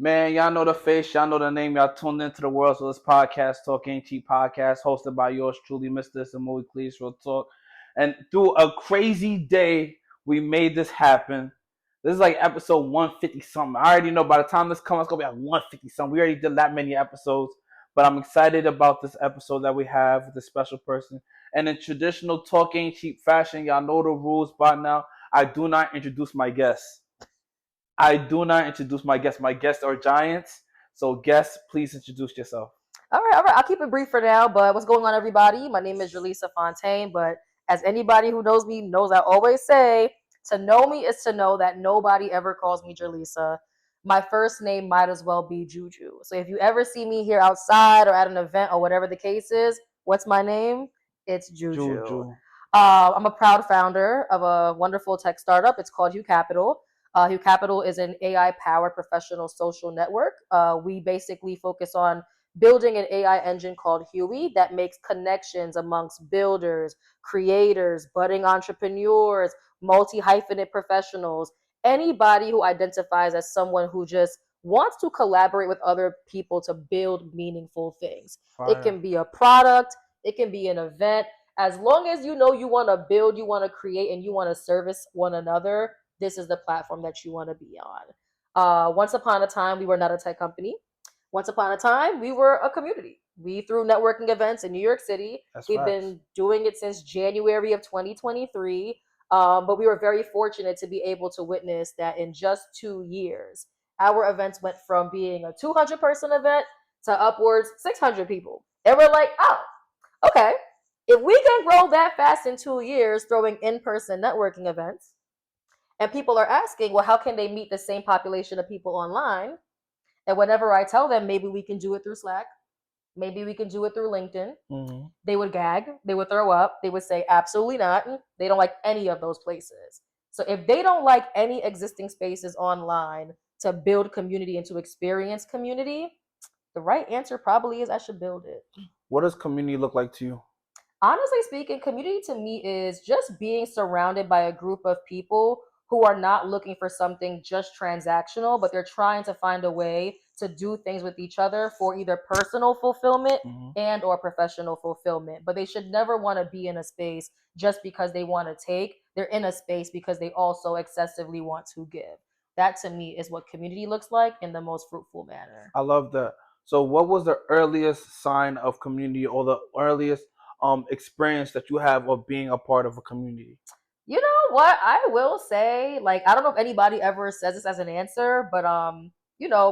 Man, y'all know the face, y'all know the name. Y'all tuned into the World's List Podcast, Talk Ain't Cheap Podcast, hosted by yours truly, Mr. Samui Cleese, Real Talk. And through a crazy day, we made this happen. This is like episode 150 something. I already know by the time this comes, it's going to be like 150 something. We already did that many episodes. But I'm excited about this episode that we have with this special person. And in traditional Talk Ain't Cheap fashion, y'all know the rules by now. I do not introduce my guests. I do not introduce my guests. My guests are giants. So, guests, please introduce yourself. All right. I'll keep it brief for now. But what's going on, everybody? My name is Jerlisa Fontaine. But as anybody who knows me knows, I always say to know me is to know that nobody ever calls me Jerlisa. My first name might as well be Juju. So if you ever see me here outside or at an event or whatever the case is, what's my name? It's Juju. Juju. I'm a proud founder of a wonderful tech startup. It's called Hugh Capital. Hugh Capital is an AI-powered professional social network. We basically focus on building an AI engine called Huey that makes connections amongst builders, creators, budding entrepreneurs, multi-hyphenate professionals, anybody who identifies as someone who just wants to collaborate with other people to build meaningful things. Fire. It can be a product, it can be an event. As long as you know you want to build, you want to create, and you want to service one another, this is the platform that you want to be on. Once upon a time, we were not a tech company. Once upon a time, we were a community. We threw networking events in New York City. We've been doing it since January of 2023. But we were very fortunate to be able to witness that in just 2 years, our events went from being a 200-person event to upwards 600 people. And we're like, oh, okay. If we can grow that fast in 2 years, throwing in-person networking events, and people are asking, well, how can they meet the same population of people online? And whenever I tell them maybe we can do it through Slack, maybe we can do it through LinkedIn, they would gag, they would throw up, they would say absolutely not. They don't like any of those places. So if they don't like any existing spaces online to build community and to experience community, the right answer probably is I should build it. What does community look like to you? Honestly speaking, community to me is just being surrounded by a group of people who are not looking for something just transactional, but they're trying to find a way to do things with each other for either personal fulfillment and or professional fulfillment. But they should never want to be in a space just because they want to take. They're in a space because they also excessively want to give. That to me is what community looks like in the most fruitful manner. I love that. So, what was the earliest sign of community or the earliest experience that you have of being a part of a community? You know what? I will say, like, I don't know if anybody ever says this as an answer, but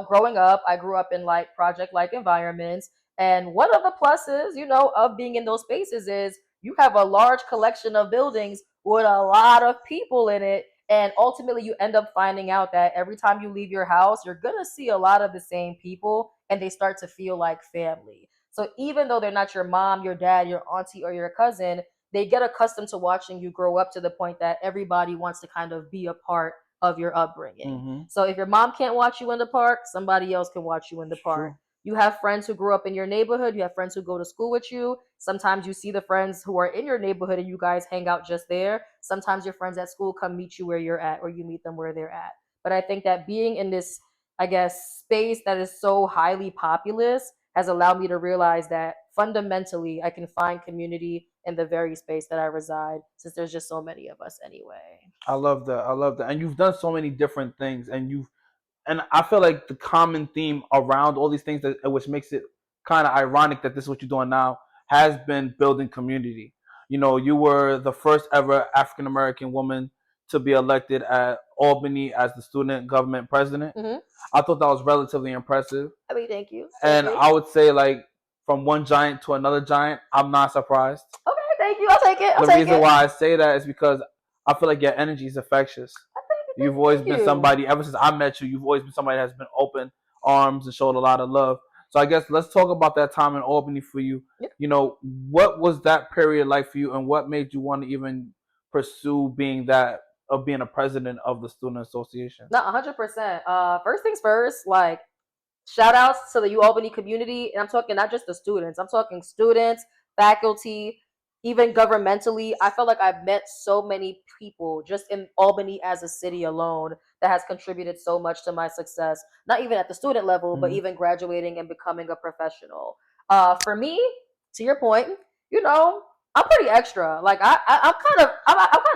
growing up, I grew up in like project-like environments, and one of the pluses, of being in those spaces is you have a large collection of buildings with a lot of people in it, and ultimately you end up finding out that every time you leave your house, you're gonna see a lot of the same people, and they start to feel like family. So even though they're not your mom, your dad, your auntie, or your cousin, they get accustomed to watching you grow up to the point that everybody wants to kind of be a part of your upbringing. So if your mom can't watch you in the park, somebody else can watch you in the park. True. You have friends who grew up in your neighborhood. You have friends who go to school with you. Sometimes you see the friends who are in your neighborhood and you guys hang out just there. Sometimes your friends at school come meet you where you're at, or you meet them where they're at. But I think that being in this, I guess, space that is so highly populous has allowed me to realize that fundamentally I can find community in the very space that I reside, since there's just so many of us anyway. I love that. I love that. And you've done so many different things, and I feel like the common theme around all these things, which makes it kind of ironic that this is what you're doing now, has been building community. You were the first ever African American woman to be elected at Albany as the student government president. I thought that was relatively impressive. I mean, thank you. And I would say, like, from one giant to another giant, I'm not surprised. Okay, thank you. I'll take it. The reason why I say that is because I feel like your energy is infectious. You've always been somebody, ever since I met you, you've always been somebody that has been open arms and showed a lot of love. So I guess let's talk about that time in Albany for you. Yep. What was that period like for you, and what made you want to even pursue being a president of the student association? No, 100%. First things first, like, shout outs to the U Albany community. And I'm talking not just the students, I'm talking students, faculty, even governmentally, I feel like I've met so many people just in Albany as a city alone that has contributed so much to my success, not even at the student level, but Mhm. even graduating and becoming a professional. For me, to your point, you know, I'm pretty extra. Like I'm kind of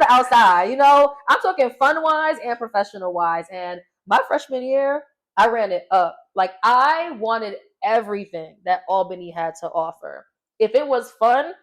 outside. You know, I'm talking fun wise and professional wise. And my freshman year, I ran it up. Like I wanted everything that Albany had to offer. If it was fun,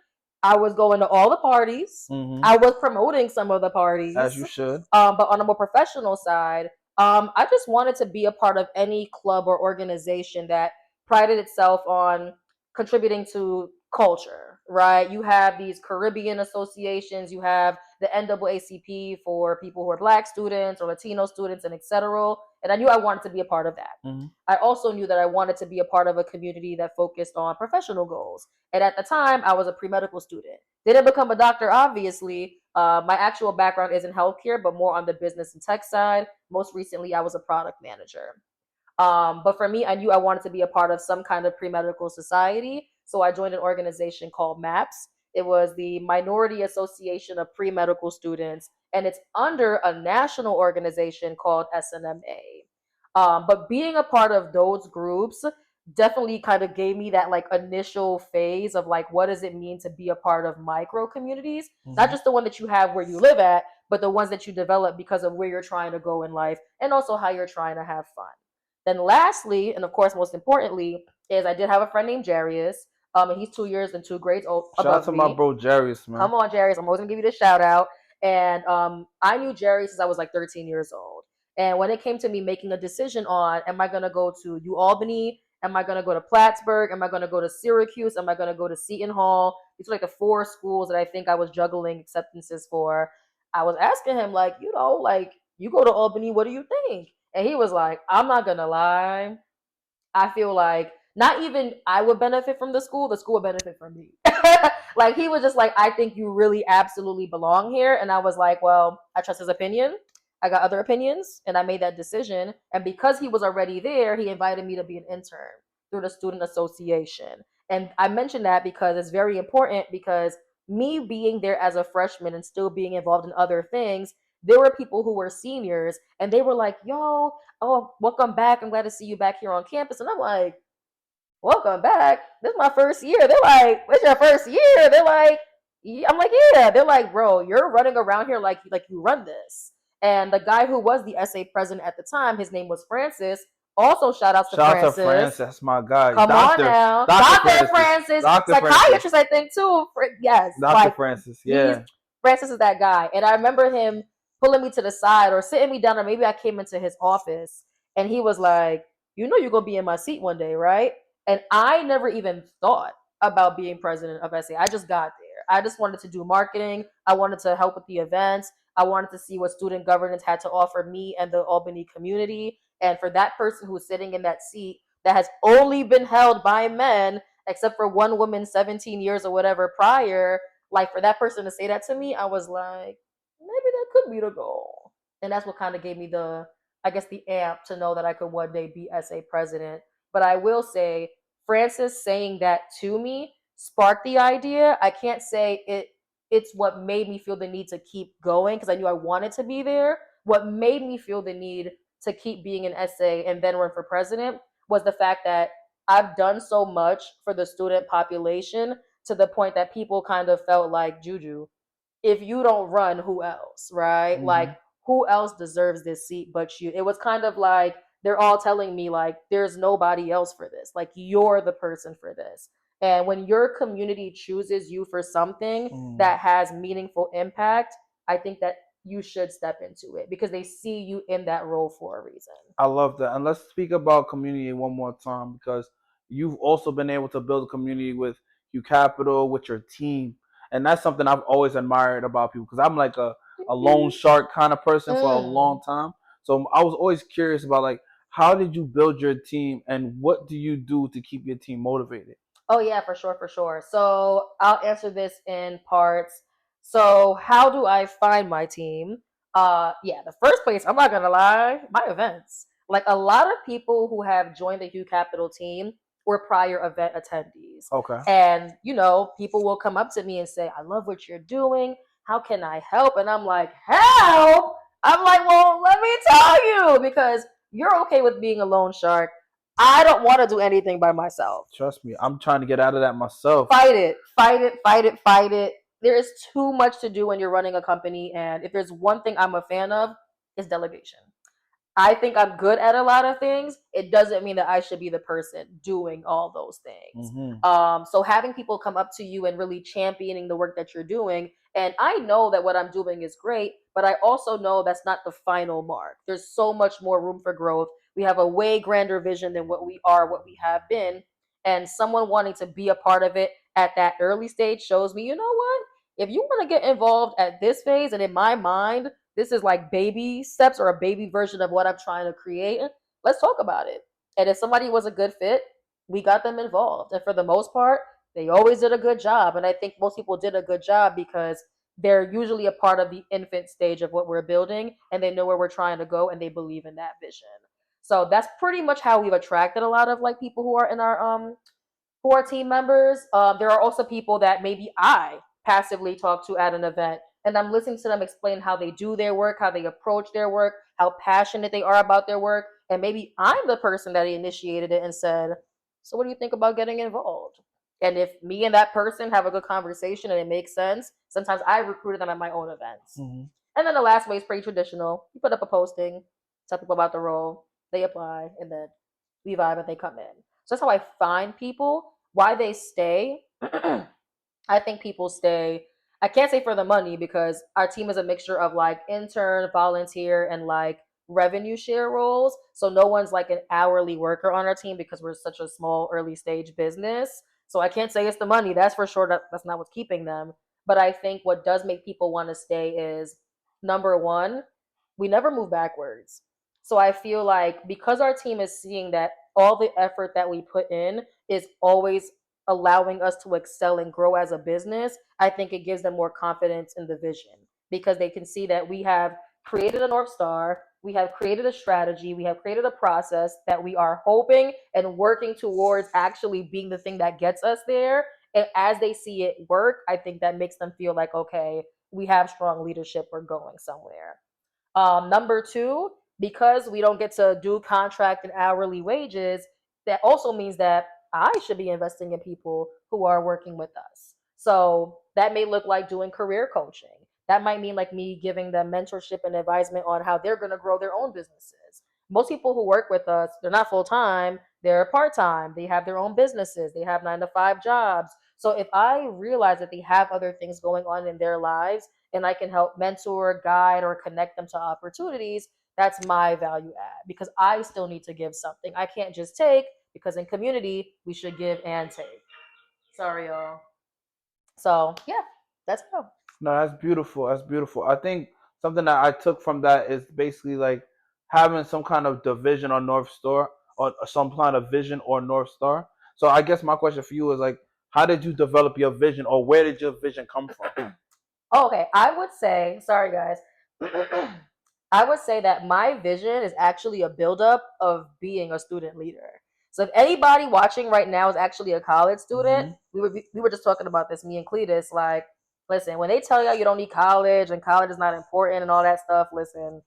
I was going to all the parties. Mhm. I was promoting some of the As parties. you should. But on a more professional side, I just wanted to be a part of any club or organization that prided itself on contributing to culture, right? You have these Caribbean associations, you have the NAACP for people who are Black students or Latino students, and etc. And I knew I wanted to be a part of that. Mhm. I also knew that I wanted to be a part of a community that focused on professional goals. And at the time, I was a pre medical student. Didn't become a doctor, obviously. My actual background is in healthcare, but more on the business and tech side. Most recently, I was a product manager. But for me, I knew I wanted to be a part of some kind of pre medical society. So I joined an organization called MAPS. It was the Minority Association of Pre Medical Students, and it's under a national organization called SNMA. But being a part of those groups definitely kind of gave me that like initial phase of like, what does it mean to be a part of micro communities? Not Mhm. just the one that you have where you live at, but the ones that you develop because of where you're trying to go in life and also how you're trying to have fun. Then lastly, and of course most importantly, is I did have a friend named Jarius. And he's 2 years and 2 grades Shout out above to my me. bro Jarius, man. Come on, Jarius. I'm always gonna give you the shout out. And I knew Jerry since I was like 13 years old. And when it came to me making a decision on, am I gonna go to U Albany? Am I gonna go to Plattsburgh? Am I gonna go to Syracuse? Am I gonna go to Seton Hall? These are like the four schools that I think I was juggling acceptances for. I was asking him, like, like you go to Albany, what do you think? And he was like, I'm not gonna lie. I feel like not even I would benefit from the school would benefit from me. Like he was just like, I think you really absolutely belong here. And I was like, well, I trust his opinion. I got other opinions and I made that decision. And because he was already there, he invited me to be an intern through the student association. And I mentioned that because it's very important because me being there as a freshman and still being involved in other things, there were people who were seniors and they were like, yo, oh, welcome back. I'm glad to see you back here on campus. And I'm like, welcome back. This is my first year. They're like, what's your first year? They're like, yeah. I'm like, yeah. They're like, bro, you're running around here like you run this. And the guy who was the SA president at the time, his name was Francis. Also, shout outs to Shout out to Francis. Francis, that's my guy. Come on now, Doctor Dr. Francis. Francis, Doctor Francis. psychiatrist, I think too. Yes, Doctor like Francis. he's Yeah. Francis is that guy. And I remember him pulling me to the side or sitting me down, or maybe I came into his office and he was like, you know, you're gonna be in my seat one day, right? And I never even thought about being president of SA. I just got there. I just wanted to do marketing. I wanted to help with the events. I wanted to see what student governance had to offer me and the Albany community. And for that person who was sitting in that seat that has only been held by men, except for one woman 17 years or whatever prior, like for that person to say that to me, I was like, maybe that could be the goal. And that's what kind of gave me the, I guess, the amp to know that I could one day be SA president. But I will say, Francis saying that to me sparked the idea. I can't say it's what made me feel the need to keep going because I knew I wanted to be there. What made me feel the need to keep being an SA and then run for president was the fact that I've done so much for the student population to the point that people kind of felt like, Juju, if you don't run, who else, right? Like, Mm-hmm. who else deserves this seat but you? It was kind of like they're all telling me, like, there's nobody else for this. Like, you're the person for this. And when your community chooses you for something Mm. that has meaningful impact, I think that you should step into it because they see you in that role for a reason. I love that. And let's speak about community one more time because you've also been able to build a community with U Capital, with your team. And that's something I've always admired about people because I'm like a loan shark kind of person for a Mm. long time. So I was always curious about like how did you build your team and what do you do to keep your team motivated? Oh yeah, for sure, for sure. So I'll answer this in parts. So how do I find my team? Yeah, the first place, I'm not gonna lie, my events. Like a lot of people who have joined the Hugh Capital team were prior event attendees. Okay. And, people will come up to me and say, I love what you're doing. How can I help? And I'm like, help? I'm like, well, let me tell you, because you're okay with being a loan shark. I don't want to do anything by myself. Trust me, I'm trying to get out of that myself. Fight it, fight it, fight it, fight it. There is too much to do when you're running a company. And if there's one thing I'm a fan of, it's delegation. I think I'm good at a lot of things. It doesn't mean that I should be the person doing all those things. So having people come up to you and really championing the work that you're doing, and I know that what I'm doing is great, but I also know that's not the final mark. There's so much more room for growth. We have a way grander vision than what we are, what we have been, and someone wanting to be a part of it at that early stage shows me, you know what? If you want to get involved at this phase, and in my mind, this is like baby steps or a baby version of what I'm trying to create, let's talk about it. And if somebody was a good fit, we got them involved. And for the most part, they always did a good job. And I think most people did a good job because they're usually a part of the infant stage of what we're building, and they know where we're trying to go, and they believe in that vision. So that's pretty much how we've attracted a lot of like people who are in our who are team members. There are also people that maybe I passively talk to at an event, and I'm listening to them explain how they do their work, how they approach their work, how passionate they are about their work, and maybe I'm the person that initiated it and said, so what do you think about getting involved? And if me and that person have a good conversation and it makes sense, sometimes I recruited them at my own events. And then the last way is pretty traditional. You put up a posting, tell people about the role, they apply, and then we vibe and they come in. So that's how I find people. Why they stay, I think people stay. I can't say for the money because our team is a mixture of like intern, volunteer, and like revenue share roles. So no one's like an hourly worker on our team because we're such a small early stage business. So I can't say it's the money. That's for sure. That's not what's keeping them. But I think what does make people want to stay is, number one, we never move backwards. So I feel like because our team is seeing that all the effort that we put in is always allowing us to excel and grow as a business, I think it gives them more confidence in the vision because they can see that we have created a North Star, we have created a strategy, we have created a process that we are hoping and working towards actually being the thing that gets us there. And as they see it work, I think that makes them feel like, okay, we have strong leadership, we're going somewhere. Number two, because we don't get to do contract and hourly wages, that also means that I should be investing in people who are working with us. So that may look like doing career coaching. That might mean like me giving them mentorship and advisement on how they're going to grow their own businesses. Most people who work with us, they're not full time, they're part time, they have their own businesses, they have 9 to 5 jobs. So if I realize that they have other things going on in their lives and I can help mentor, guide, or connect them to opportunities, that's my value add because I still need to give something. I can't just take because in community, we should give and take. Sorry, y'all. So, yeah, that's how. No, that's beautiful. That's beautiful. I think something that I took from that is basically like having some kind of division or North Star or some kind of vision or North Star. So I guess my question for you is like, how did you develop your vision or where did your vision come from? Oh, okay, I would say, sorry guys, I would say that my vision is actually a buildup of being a student leader. So if anybody watching right now is actually a college student, we were just talking about this, me and Cletus, like, listen, when they tell you don't need college and college is not important and all that stuff, listen,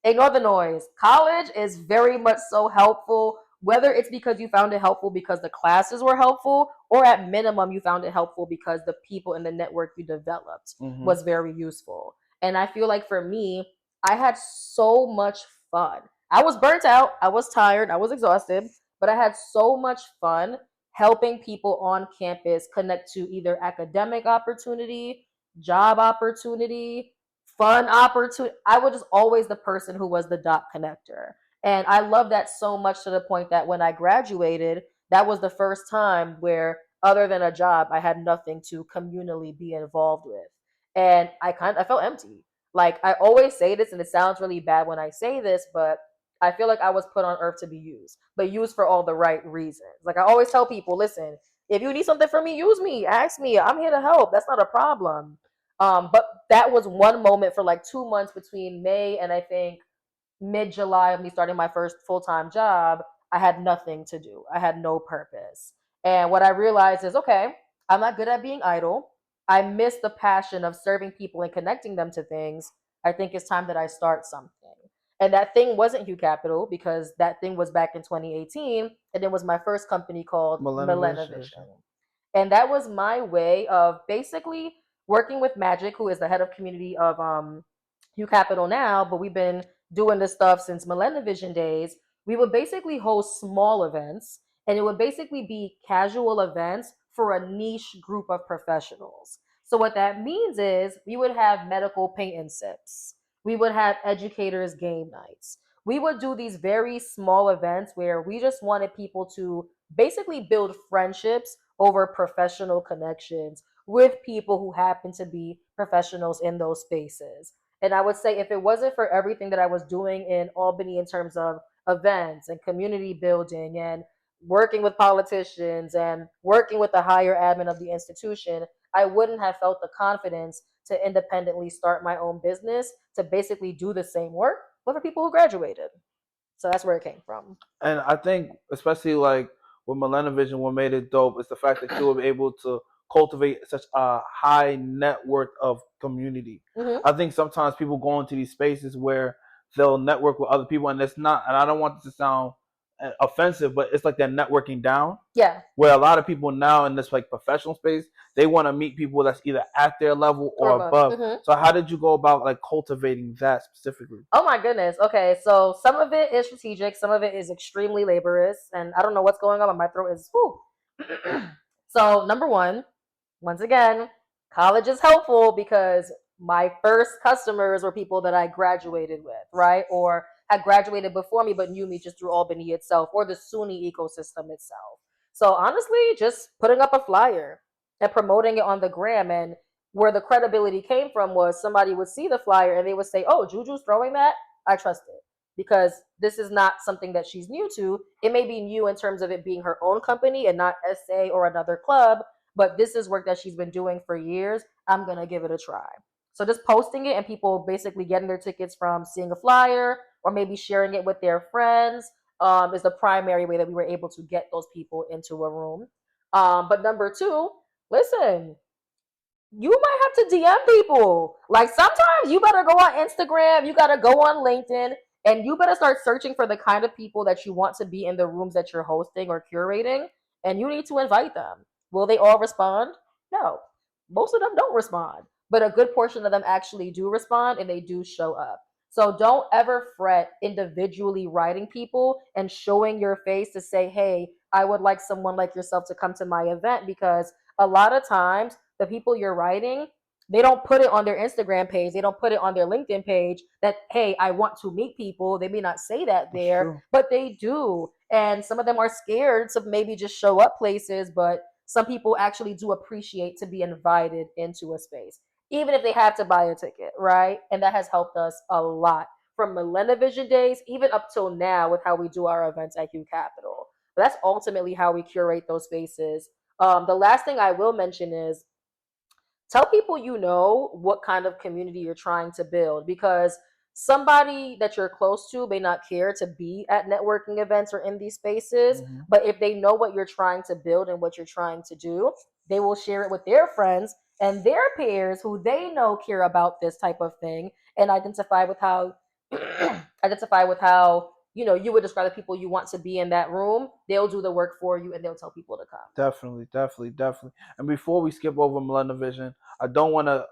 ignore the noise. College is very much so helpful, whether it's because you found it helpful because the classes were helpful, or at minimum you found it helpful because the people in the network you developed was very useful. And I feel like for me, I had so much fun. I was burnt out, I was tired, I was exhausted, but I had so much fun helping people on campus connect to either academic opportunity, job opportunity, fun opportunity. I was just always the person who was the dot connector. And I love that so much to the point that when I graduated, that was the first time where, other than a job, I had nothing to communally be involved with. And I felt empty. Like I always say this, and it sounds really bad when I say this, but I feel like I was put on earth to be used, but used for all the right reasons. Like I always tell people, listen, if you need something from me, use me, ask me. I'm here to help. That's not a problem. But that was one moment for like 2 months between May and I think mid-July of me starting my first full-time job. I had nothing to do. I had no purpose. And what I realized is, okay, I'm not good at being idle. I miss the passion of serving people and connecting them to things. I think it's time that I start something. And that thing wasn't Hugh Capital because that thing was back in 2018. And it was my first company called Millennium Vision. And that was my way of basically working with Magic, who is the head of community of Hugh Capital now, but we've been doing this stuff since Millennium Vision days. We would basically host small events, and it would basically be casual events for a niche group of professionals. So what that means is we would have medical paint and sips. We would have educators game nights. We would do these very small events where we just wanted people to basically build friendships over professional connections with people who happen to be professionals in those spaces. And I would say if it wasn't for everything that I was doing in Albany in terms of events and community building and working with politicians and working with the higher admin of the institution, I wouldn't have felt the confidence to independently start my own business to basically do the same work, but for people who graduated. So that's where it came from. And I think, especially like with Millennium Vision, what made it dope is the fact that you were able to cultivate such a high network of community. Mm-hmm. I think sometimes people go into these spaces where they'll network with other people, and it's not. And I don't want this to sound offensive, but it's like they're networking down. Yeah. Where a lot of people now in this like professional space, they want to meet people that's either at their level or above. Mm-hmm. So how did you go about like cultivating that specifically? Oh my goodness. Okay, so some of it is strategic, some of it is extremely laborious, and I don't know what's going on, but my throat is whew. So number one, once again, college is helpful because my first customers were people that I graduated with, right? Or had graduated before me but knew me just through Albany itself or the SUNY ecosystem itself. So honestly, just putting up a flyer and promoting it on the gram, and where the credibility came from was somebody would see the flyer and they would say, "Oh, Juju's throwing that. I trust it." Because this is not something that she's new to. It may be new in terms of it being her own company and not SA or another club, but this is work that she's been doing for years. I'm going to give it a try. So just posting it and people basically getting their tickets from seeing a flyer or maybe sharing it with their friends is the primary way that we were able to get those people into a room. But number two, listen, you might have to DM people. Like sometimes you better go on Instagram, you gotta go on LinkedIn, and you better start searching for the kind of people that you want to be in the rooms that you're hosting or curating, and you need to invite them. Will they all respond? No. Most of them don't respond, but a good portion of them actually do respond and they do show up. So don't ever fret individually writing people and showing your face to say, "Hey, I would like someone like yourself to come to my event," because a lot of times the people you're writing, they don't put it on their Instagram page, they don't put it on their LinkedIn page that, "Hey, I want to meet people." They may not say that there, but they do. And some of them are scared to maybe just show up places, but some people actually do appreciate to be invited into a space, even if they have to buy a ticket, right? And that has helped us a lot from Millennium Vision days, even up till now with how we do our events at Hugh Capital. But that's ultimately how we curate those spaces. The last thing I will mention is tell people you know what kind of community you're trying to build, because somebody that you're close to may not care to be at networking events or in these spaces, but if they know what you're trying to build and what you're trying to do, they will share it with their friends and their peers who they know care about this type of thing, and identify with how you would describe the people you want to be in that room. They'll do the work for you and they'll tell people to come. Definitely. And before we skip over Millennium Vision, I don't want to,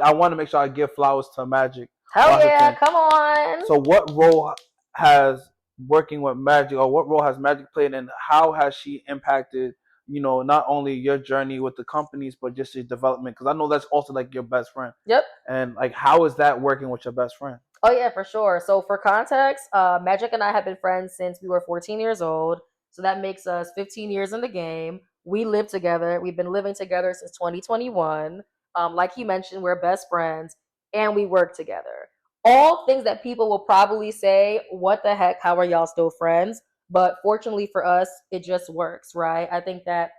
I want to make sure I give flowers to Magic. Hell yeah, come on. So what role has working with Magic, or what role has Magic played, and how has she impacted, not only your journey with the companies, but just your development? Because I know that's also like your best friend. Yep. And like, how is that working with your best friend? Oh yeah, for sure. So for context, Magic and I have been friends since we were 14 years old. So that makes us 15 years in the game. We live together. We've been living together since 2021. Like you mentioned, we're best friends and we work together. All things that people will probably say, "What the heck? How are y'all still friends?" But fortunately for us, it just works, right? I think that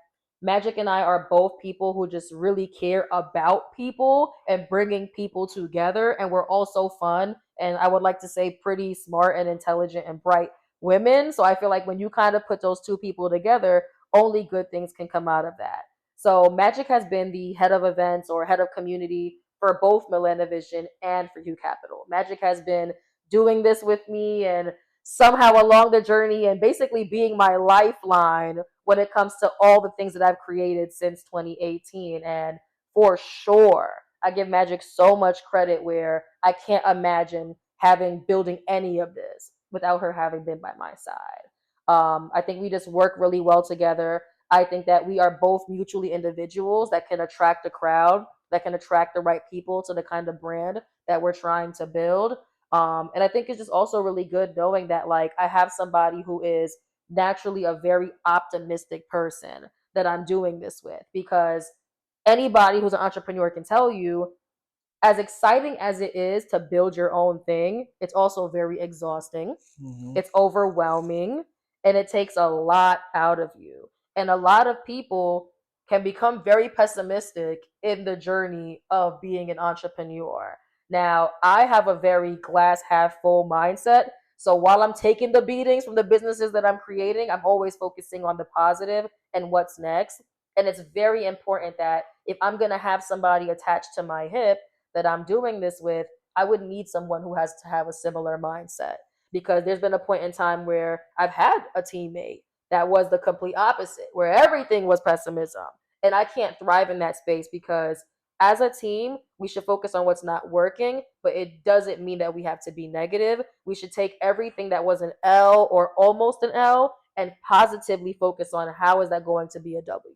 Magic and I are both people who just really care about people and bringing people together. And we're also fun. And I would like to say pretty smart and intelligent and bright women. So I feel like when you kind of put those two people together, only good things can come out of that. So Magic has been the head of events or head of community for both Millennia Vision and for U Capital. Magic has been doing this with me and somehow along the journey and basically being my lifeline when it comes to all the things that I've created since 2018. And for sure, I give Magic so much credit where I can't imagine having building any of this without her having been by my side. I think we just work really well together. I think that we are both mutually individuals that can attract a crowd, that can attract the right people to the kind of brand that we're trying to build. And I think it's just also really good knowing that like I have somebody who is naturally a very optimistic person that I'm doing this with, because anybody who's an entrepreneur can tell you, as exciting as it is to build your own thing, it's also very exhausting. Mm-hmm. It's overwhelming and it takes a lot out of you. And a lot of people can become very pessimistic in the journey of being an entrepreneur. Now, I have a very glass half full mindset. So while I'm taking the beatings from the businesses that I'm creating, I'm always focusing on the positive and what's next. And it's very important that if I'm going to have somebody attached to my hip that I'm doing this with, I would need someone who has to have a similar mindset, because there's been a point in time where I've had a teammate that was the complete opposite, where everything was pessimism. And I can't thrive in that space, because as a team, we should focus on what's not working, but it doesn't mean that we have to be negative. We should take everything that was an L or almost an L and positively focus on how is that going to be a W.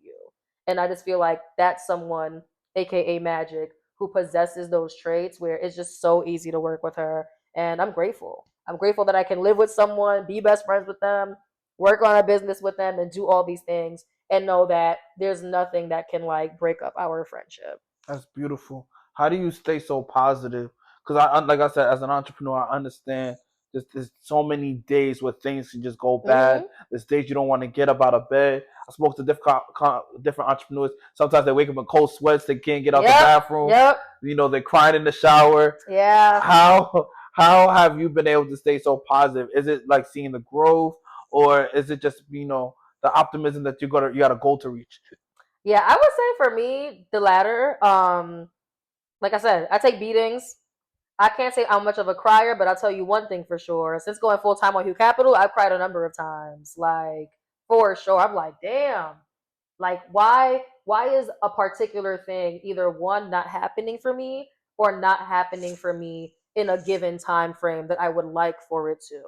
And I just feel like that's someone, aka Magic, who possesses those traits where it's just so easy to work with her. And I'm grateful. I'm grateful that I can live with someone, be best friends with them, work on a business with them, and do all these things and know that there's nothing that can like break up our friendship. That's beautiful. How do you stay so positive? Because like I said, as an entrepreneur, I understand there's so many days where things can just go bad. Mm-hmm. There's days you don't want to get up out of bed. I spoke to different entrepreneurs. Sometimes they wake up in cold sweats. They can't get out the Yep. bathroom. Yep. You know, they're crying in the shower. Yeah. How have you been able to stay so positive? Is it like seeing the growth, or is it just the optimism that you got a goal to reach? Yeah, I would say for me, the latter. Like I said, I take beatings. I can't say I'm much of a crier, but I'll tell you one thing for sure. Since going full time on Hugh Capital, I've cried a number of times. Like for sure. I'm like, damn. Like why is a particular thing either one not happening for me or not happening for me in a given time frame that I would like for it to.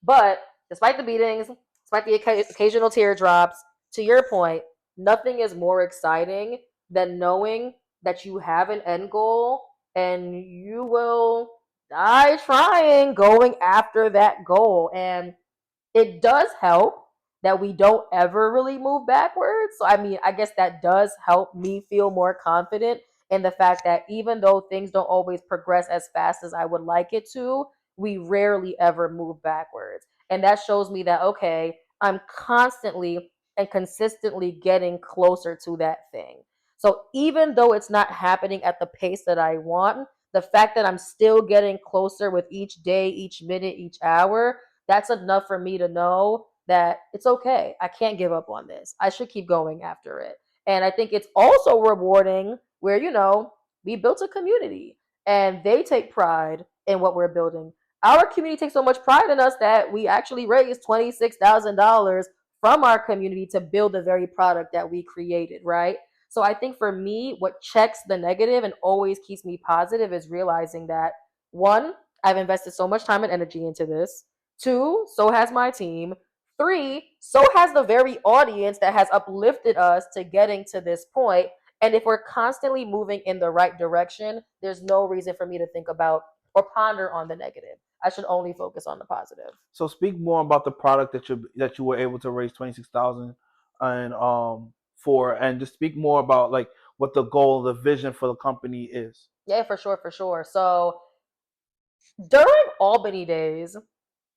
But despite the beatings, despite the occasional teardrops, to your point, nothing is more exciting than knowing that you have an end goal and you will die trying going after that goal. And it does help that we don't ever really move backwards. So, I mean, I guess that does help me feel more confident in the fact that even though things don't always progress as fast as I would like it to, we rarely ever move backwards. And that shows me that, okay, I'm constantly and consistently getting closer to that thing. So, even though it's not happening at the pace that I want, the fact that I'm still getting closer with each day, each minute, each hour, that's enough for me to know that it's okay. I can't give up on this. I should keep going after it. And I think it's also rewarding where, we built a community and they take pride in what we're building. Our community takes so much pride in us that we actually raised $26,000 from our community to build the very product that we created, right? So I think for me, what checks the negative and always keeps me positive is realizing that one, I've invested so much time and energy into this. Two, so has my team. Three, so has the very audience that has uplifted us to getting to this point. And if we're constantly moving in the right direction, there's no reason for me to think about or ponder on the negative. I should only focus on the positive. So speak more about the product that you were able to raise 26,000 and for, and just speak more about like what the goal, the vision for the company is. Yeah, for sure, for sure. So during Albany days,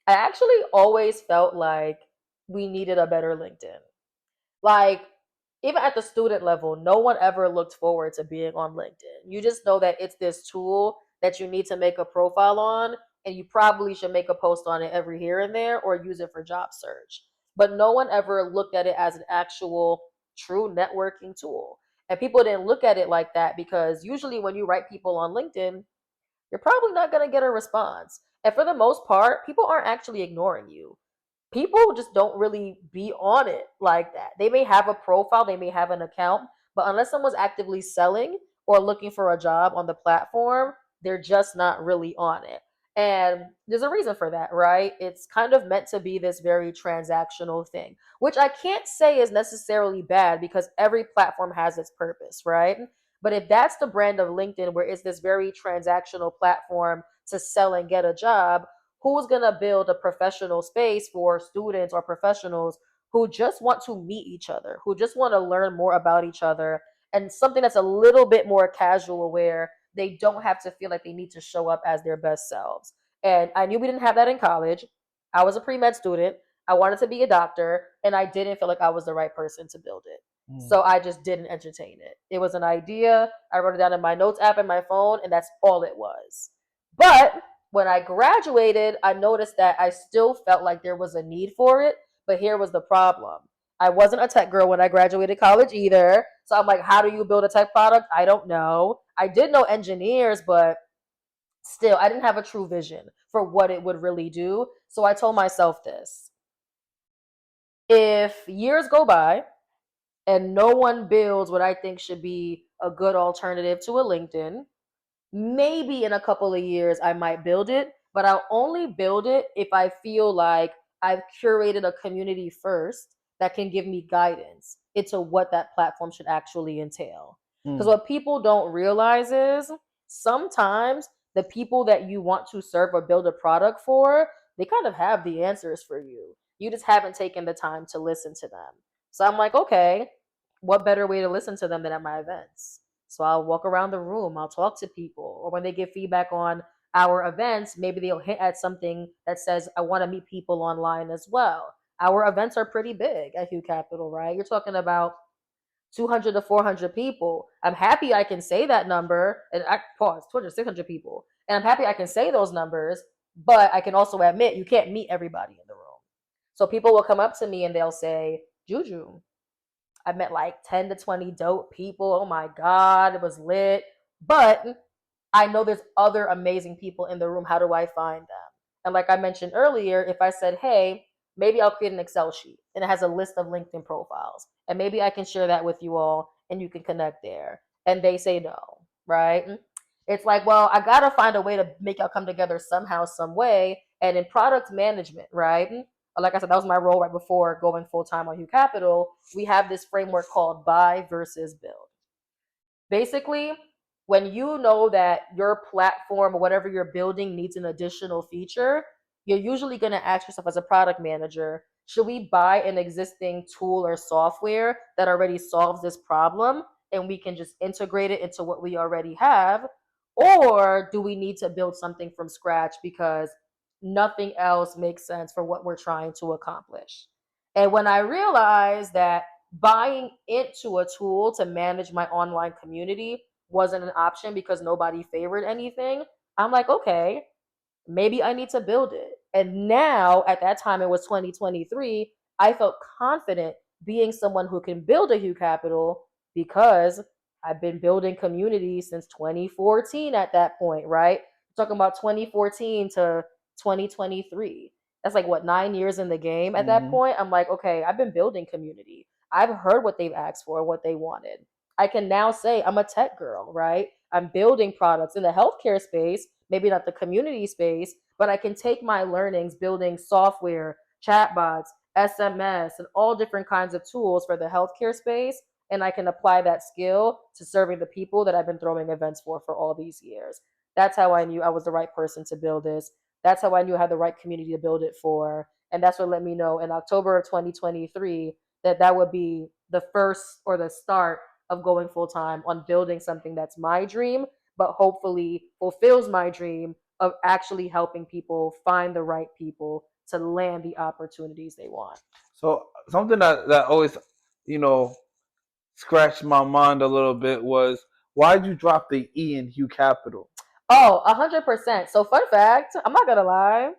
I actually always felt like we needed a better LinkedIn. Like, even at the student level, no one ever looked forward to being on LinkedIn. You just know that it's this tool that you need to make a profile on, and you probably should make a post on it every here and there or use it for job search. But no one ever looked at it as an actual true networking tool. And people didn't look at it like that because usually when you write people on LinkedIn, you're probably not going to get a response. And for the most part, people aren't actually ignoring you. People just don't really be on it like that. They may have a profile, they may have an account, but unless someone's actively selling or looking for a job on the platform, they're just not really on it. And there's a reason for that, right? It's kind of meant to be this very transactional thing, which I can't say is necessarily bad because every platform has its purpose, right? But if that's the brand of LinkedIn, where it's this very transactional platform to sell and get a job, who's going to build a professional space for students or professionals who just want to meet each other, who just want to learn more about each other, and something that's a little bit more casual where they don't have to feel like they need to show up as their best selves. And I knew we didn't have that in college. I was a pre-med student. I wanted to be a doctor, and I didn't feel like I was the right person to build it. So I just didn't entertain it. It was an idea. I wrote it down in my notes app in my phone, and that's all it was. But when I graduated, I noticed that I still felt like there was a need for it. But here was the problem. I wasn't a tech girl when I graduated college either. So I'm like, how do you build a tech product? I don't know. I did know engineers, but still, I didn't have a true vision for what it would really do. So I told myself this: if years go by and no one builds what I think should be a good alternative to a LinkedIn, maybe in a couple of years I might build it, but I'll only build it if I feel like I've curated a community first that can give me guidance into what that platform should actually entail. Because what people don't realize is sometimes the people that you want to serve or build a product for, they kind of have the answers for you. You just haven't taken the time to listen to them. So I'm like, okay, what better way to listen to them than at my events? So I'll walk around the room, I'll talk to people, or when they give feedback on our events, maybe they'll hint at something that says, I want to meet people online as well. Our events are pretty big at Hugh Capital, right? You're talking about 200 to 400 people. I'm happy I can say that number, and I pause, 200, 600 people. And I'm happy I can say those numbers, but I can also admit you can't meet everybody in the room. So people will come up to me and they'll say, Juju, I met like 10 to 20 dope people. Oh my God, it was lit. But I know there's other amazing people in the room. How do I find them? And like I mentioned earlier, if I said, hey, maybe I'll create an Excel sheet and it has a list of LinkedIn profiles, and maybe I can share that with you all and you can connect there. And they say no, right? It's like, well, I got to find a way to make y'all come together somehow, some way. And in product management, right? Like I said, that was my role right before going full time on Hugh Capital. We have this framework called buy versus build. Basically, when you know that your platform or whatever you're building needs an additional feature, you're usually going to ask yourself as a product manager, should we buy an existing tool or software that already solves this problem and we can just integrate it into what we already have? Or do we need to build something from scratch because nothing else makes sense for what we're trying to accomplish? And when I realized that buying into a tool to manage my online community wasn't an option because nobody favored anything, I'm like, okay, maybe I need to build it. And now, at that time, it was 2023, I felt confident being someone who can build a Hugh Capital because I've been building community since 2014 at that point, right? I'm talking about 2014 to 2023. That's like what, 9 years in the game at that point? I'm like, okay, I've been building community. I've heard what they've asked for, what they wanted. I can now say I'm a tech girl, right? I'm building products in the healthcare space, maybe not the community space, but I can take my learnings building software, chatbots, SMS, and all different kinds of tools for the healthcare space. And I can apply that skill to serving the people that I've been throwing events for all these years. That's how I knew I was the right person to build this. That's how I knew I had the right community to build it for. And that's what let me know in October of 2023 that that would be the first or the start of going full time on building something that's my dream, but hopefully fulfills my dream of actually helping people find the right people to land the opportunities they want. So something that always, you know, scratched my mind a little bit was, why'd you drop the E in Hugh Capital? Oh, 100%. So fun fact, I'm not gonna lie.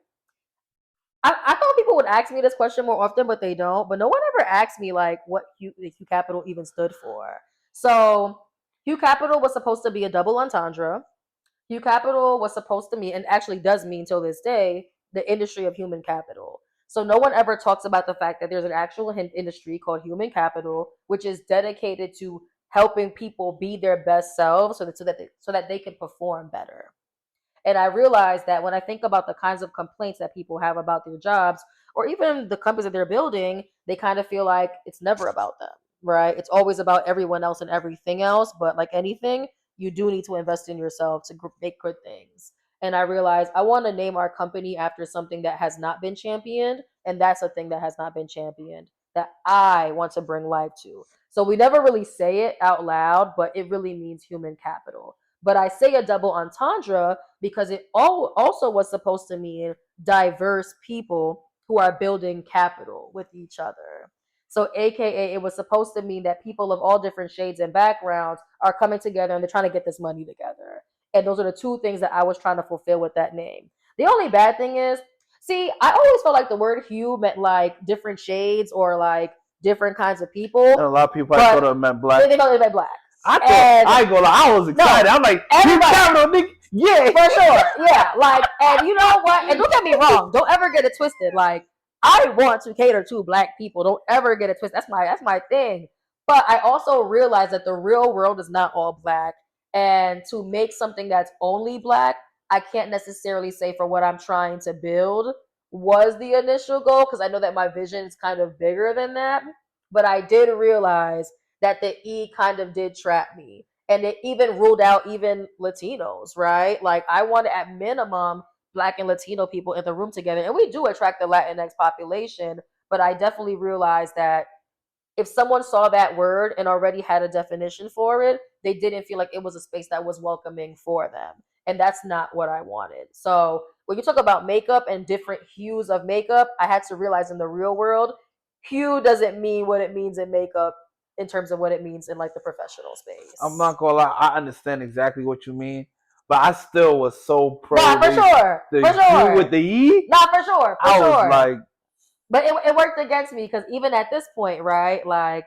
I thought people would ask me this question more often, but they don't. But no one ever asked me like what Q Capital even stood for. So Q Capital was supposed to be a double entendre. Q Capital was supposed to mean, and actually does mean till this day, the industry of human capital. So no one ever talks about the fact that there's an actual industry called human capital, which is dedicated to helping people be their best selves, so that they can perform better. And I realized that when I think about the kinds of complaints that people have about their jobs or even the companies that they're building, they kind of feel like it's never about them, right? It's always about everyone else and everything else. But like anything, you do need to invest in yourself to make good things. And I realized I want to name our company after something that has not been championed. And that's a thing that has not been championed that I want to bring life to. So we never really say it out loud, but it really means human capital. But I say a double entendre because it also was supposed to mean diverse people who are building capital with each other. So, AKA, it was supposed to mean that people of all different shades and backgrounds are coming together and they're trying to get this money together. And those are the two things that I was trying to fulfill with that name. The only bad thing is, see, I always felt like the word hue meant like different shades or like different kinds of people. And a lot of people I thought it meant black. They thought it meant black. I was excited. No, I'm like, capital, nigga. Yeah, for sure. Yeah, like, and you know what? And don't get me wrong. Don't ever get it twisted. Like, I want to cater to black people. Don't ever get it twisted. That's my thing. But I also realize that the real world is not all black, and to make something that's only black, I can't necessarily say for what I'm trying to build was the initial goal because I know that my vision is kind of bigger than that. But I did realize that the E kind of did trap me. And it even ruled out even Latinos, right? Like I wanted at minimum Black and Latino people in the room together. And we do attract the Latinx population, but I definitely realized that if someone saw that word and already had a definition for it, they didn't feel like it was a space that was welcoming for them. And that's not what I wanted. So when you talk about makeup and different hues of makeup, I had to realize in the real world, hue doesn't mean what it means in makeup in terms of what it means in like the professional space. I'm not gonna lie, I understand exactly what you mean, but I still was so pro. Nah, for sure. For sure. With the E? Nah, for sure. I was like, but it worked against me because even at this point, right? Like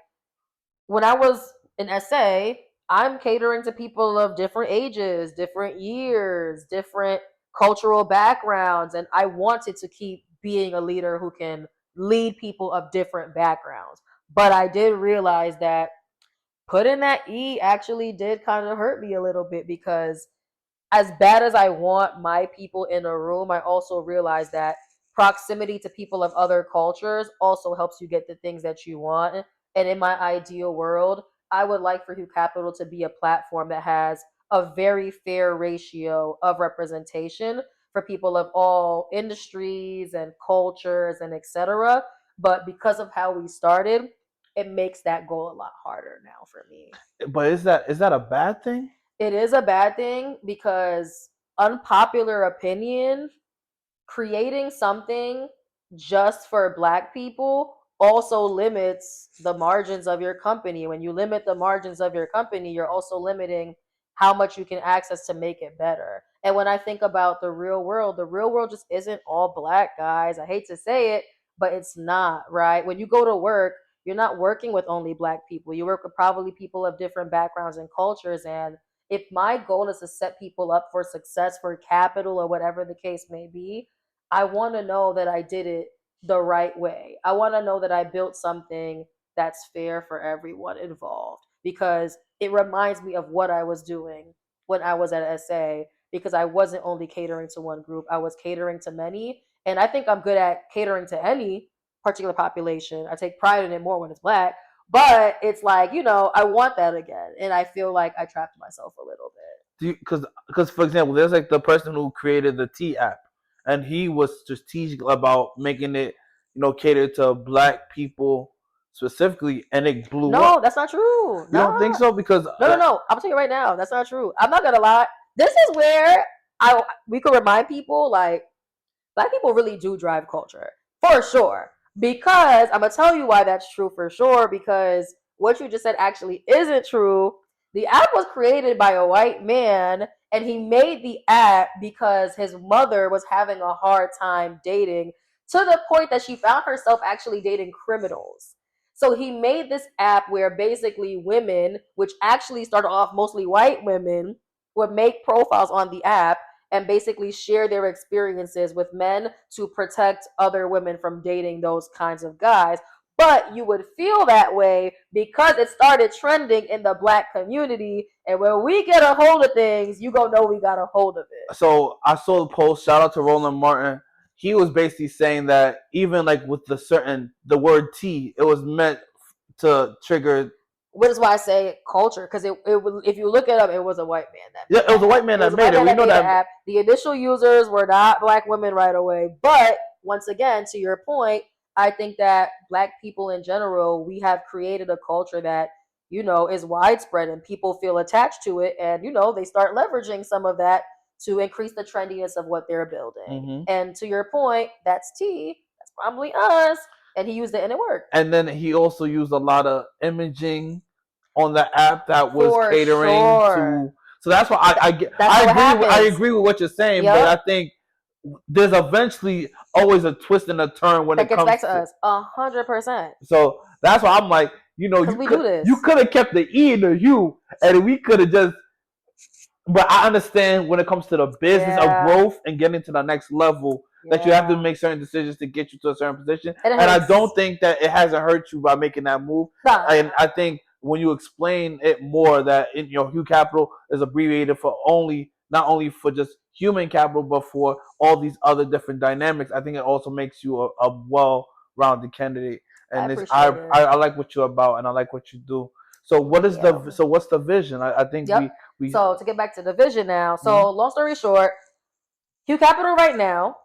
when I was in SA, I'm catering to people of different ages, different years, different cultural backgrounds, and I wanted to keep being a leader who can lead people of different backgrounds. But I did realize that putting that E actually did kind of hurt me a little bit because as bad as I want my people in a room, I also realize that proximity to people of other cultures also helps you get the things that you want. And in my ideal world, I would like for Hugh Capital to be a platform that has a very fair ratio of representation for people of all industries and cultures and etc. But because of how we started, it makes that goal a lot harder now for me. But is that a bad thing? It is a bad thing because unpopular opinion, creating something just for black people also limits the margins of your company. When you limit the margins of your company, you're also limiting how much you can access to make it better. And when I think about the real world just isn't all black, guys. I hate to say it, but it's not, right? When you go to work, you're not working with only black people. You work with probably people of different backgrounds and cultures. And if my goal is to set people up for success, for capital, or whatever the case may be, I want to know that I did it the right way. I want to know that I built something that's fair for everyone involved because it reminds me of what I was doing when I was at SA because I wasn't only catering to one group, I was catering to many. And I think I'm good at catering to any particular population. I take pride in it more when it's black, but it's like, I want that again. And I feel like I trapped myself a little bit. Because for example, there's like the person who created the T app, and he was strategic about making it, cater to black people specifically, and it blew up. No, that's not true. You don't think so? Because no. I'm telling you right now, that's not true. I'm not gonna lie. This is where we could remind people like black people really do drive culture for sure. Because I'm gonna tell you why that's true for sure. Because what you just said actually isn't true. The app was created by a white man, And he made the app because his mother was having a hard time dating, to the point that she found herself actually dating criminals. So he made this app where basically women, which actually started off mostly white women, would make profiles on the app and basically share their experiences with men to protect other women from dating those kinds of guys. But you would feel that way because it started trending in the black community. And when we get a hold of things, you gonna know we got a hold of it. So I saw the post. Shout out to Roland Martin. He was basically saying that even like with the word T, it was meant to trigger. Which is why I say culture, because if you look it up, it was a white man that Yeah, it was a white man that made it. We know that. App. The initial users were not black women right away, but once again, to your point, I think that black people in general, we have created a culture that is widespread and people feel attached to it, and they start leveraging some of that to increase the trendiness of what they're building. Mhm. And to your point, that's T. That's probably us. And he used it and it worked. And then he also used a lot of imaging on the app that was catering to. So that's why I agree with what you're saying, but I think there's eventually always a twist and a turn when it comes back to us. 100%. So that's why I'm like, you could have kept the E and the U, and we could have just. But I understand when it comes to the business of growth and getting to the next level, that you have to make certain decisions to get you to a certain position. And I don't think that it hasn't hurt you by making that move. And I think when you explain it more, that Hugh Capital is abbreviated for not only for just human capital, but for all these other different dynamics, I think it also makes you a well-rounded candidate. And I like what you're about, and I like what you do. So what's the vision? I think we. So to get back to the vision now. So long story short, Hugh Capital right now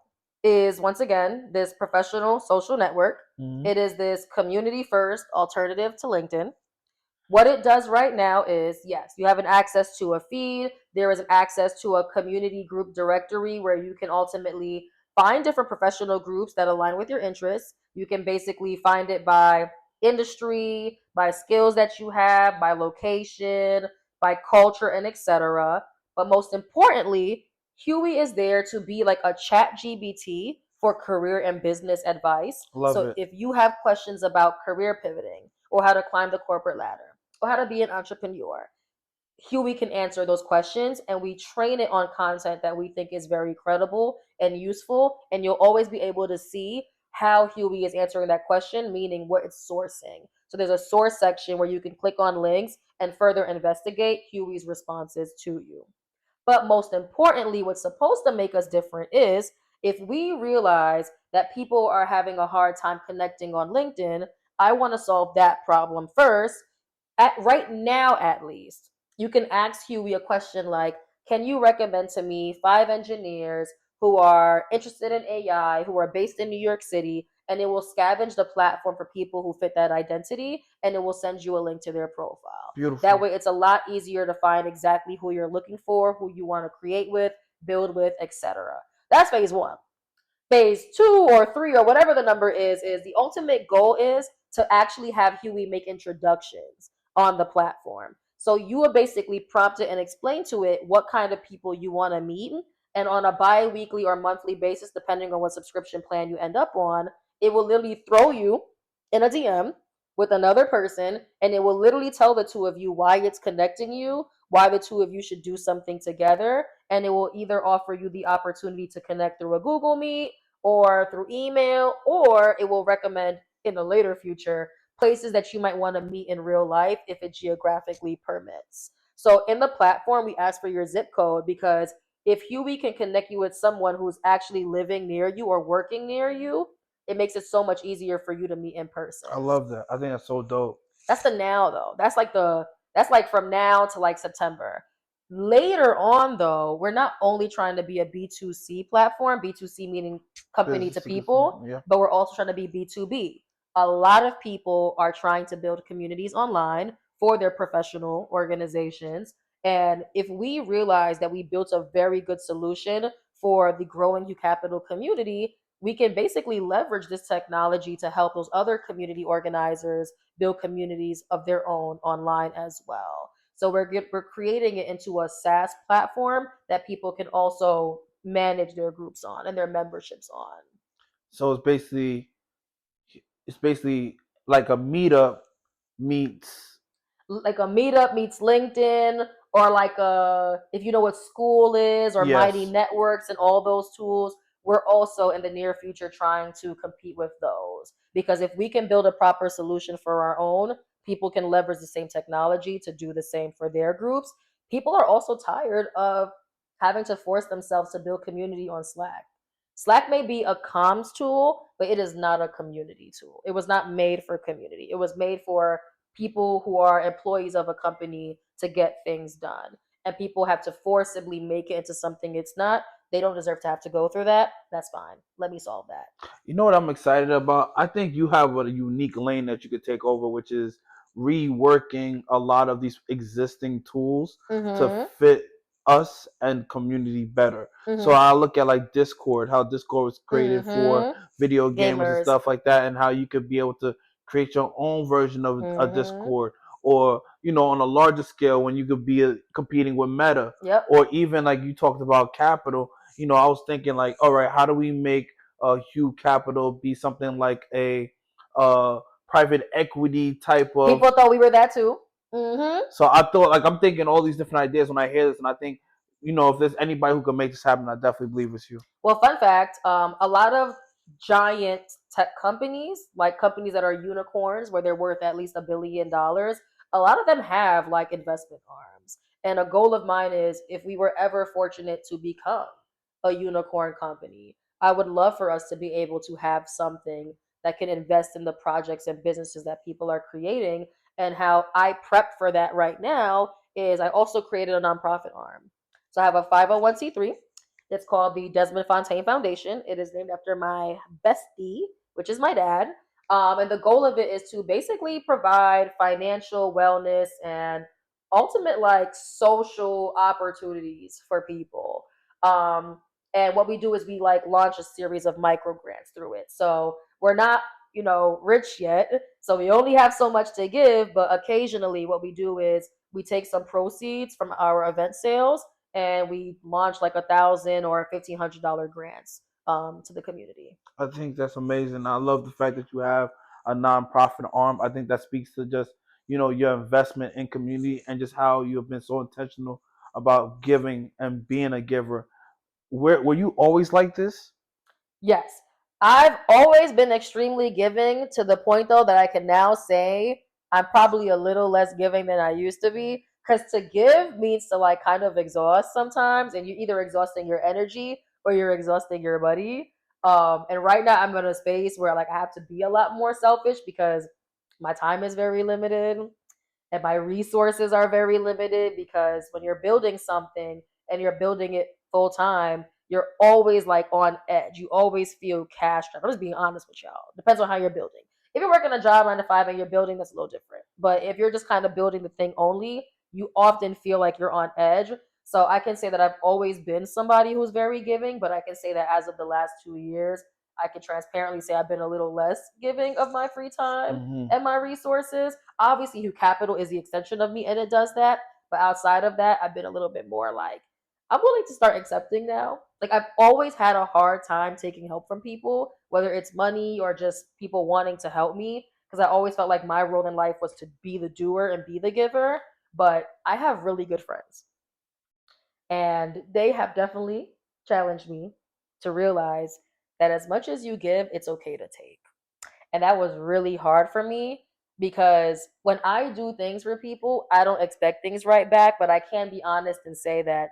is, once again, this professional social network. It is this community first alternative to LinkedIn. What it does right now is, yes, you have an access to a feed. There is an access to a community group directory where you can ultimately find different professional groups that align with your interests. You can basically find it by industry, by skills that you have, by location, by culture, and etc. But most importantly, Huey is there to be like a chat GBT for career and business advice. So if you have questions about career pivoting, or how to climb the corporate ladder, or how to be an entrepreneur, Huey can answer those questions, and we train it on content that we think is very credible and useful, and you'll always be able to see how Huey is answering that question, meaning what it's sourcing. So there's a source section where you can click on links and further investigate Huey's responses to you. But most importantly, what's supposed to make us different is if we realize that people are having a hard time connecting on LinkedIn, I want to solve that problem first. Right now, at least, you can ask Huey a question like, can you recommend to me 5 engineers who are interested in AI, who are based in New York City, and it will scavenge the platform for people who fit that identity, and it will send you a link to their profile. Beautiful. That way, it's a lot easier to find exactly who you're looking for, who you want to create with, build with, etc. That's phase 1. Phase 2 or 3 or whatever the number is the ultimate goal is to actually have Huey make introductions on the platform. So you will basically prompt it and explain to it what kind of people you want to meet. And on a bi-weekly or monthly basis, depending on what subscription plan you end up on, it will literally throw you in a DM with another person, and it will literally tell the two of you why it's connecting you, why the two of you should do something together, and it will either offer you the opportunity to connect through a Google Meet or through email, or it will recommend in the later future places that you might want to meet in real life if it geographically permits. So in the platform, we ask for your zip code because if Huey can connect you with someone who's actually living near you or working near you, it makes it so much easier for you to meet in person. I love that. I think that's so dope. That's the now though. That's like from now to like September. Later on though, we're not only trying to be a B2C platform, B2C meaning company to people, but we're also trying to be B2B. A lot of people are trying to build communities online for their professional organizations. And if we realize that we built a very good solution for the growing Hugh Capital community, we can basically leverage this technology to help those other community organizers build communities of their own online as well. So we're creating it into a SaaS platform that people can also manage their groups on and their memberships on. So it's basically like a meetup meets. Like a meetup meets LinkedIn, or like a, if you know what School is, or Mighty Yes. Networks and all those tools, we're also in the near future trying to compete with those, because if we can build a proper solution for our own, people can leverage the same technology to do the same for their groups. People are also tired of having to force themselves to build community on Slack. Slack may be a comms tool, but it is not a community tool. It was not made for community. It was made for people who are employees of a company to get things done. And people have to forcibly make it into something it's not. They don't deserve to have to go through that. That's fine. Let me solve that. You know what I'm excited about? I think you have a unique lane that you could take over, which is reworking a lot of these existing tools to Mm-hmm. fit us and community better. So Mm-hmm. I look at like Discord, how Discord was created for Mm-hmm. video gamers and Gamers. stuff like that, and how you could be able to create your own version of a Mm-hmm. Discord, or on a larger scale when you could be competing with Meta, Yep. or even like you talked about Capital. I was thinking like, all right, how do we make Hugh Capital be something like a uh, private equity type of. People thought we were that too. Mm-hmm. So I thought, like, I'm thinking all these different ideas when I hear this, and I think, if there's anybody who can make this happen, I definitely believe it's you. Well, fun fact, a lot of giant tech companies, like companies that are unicorns where they're worth at least $1 billion, a lot of them have like investment arms. And a goal of mine is, if we were ever fortunate to become a unicorn company, I would love for us to be able to have something that can invest in the projects and businesses that people are creating. And how I prep for that right now is I also created a nonprofit arm. So I have a 501c3. It's called the Desmond Fontaine Foundation. It is named after my bestie, which is my dad. And the goal of it is to basically provide financial wellness and ultimate like social opportunities for people. And what we do is we like launch a series of micro grants through it. So we're not, rich yet. So we only have so much to give, but occasionally what we do is we take some proceeds from our event sales and we launch like $1,000 or $1,500 grants to the community. I think that's amazing. I love the fact that you have a nonprofit arm. I think that speaks to just your investment in community and just how you have been so intentional about giving and being a giver. Were you always like this? Yes, I've always been extremely giving, to the point though that I can now say I'm probably a little less giving than I used to be. Because to give means to like kind of exhaust sometimes, and you're either exhausting your energy or you're exhausting your money. And right now I'm in a space where like I have to be a lot more selfish because my time is very limited and my resources are very limited, because when you're building something and you're building it full time, you're always like on edge. You always feel cash strapped. I'm just being honest with y'all. Depends on how you're building. If you're working a job 9 to 5 and you're building, that's a little different. But if you're just kind of building the thing only, you often feel like you're on edge. So I can say that I've always been somebody who's very giving, but I can say that as of the last 2 years, I can transparently say I've been a little less giving of my free time Hmm. and my resources. Obviously, Hugh Capital is the extension of me and it does that. But outside of that, I've been a little bit more like, I'm willing to start accepting now. Like, I've always had a hard time taking help from people, whether it's money or just people wanting to help me, because I always felt like my role in life was to be the doer and be the giver. But I have really good friends, and they have definitely challenged me to realize that as much as you give, it's okay to take. And that was really hard for me, because when I do things for people, I don't expect things right back. But I can be honest and say that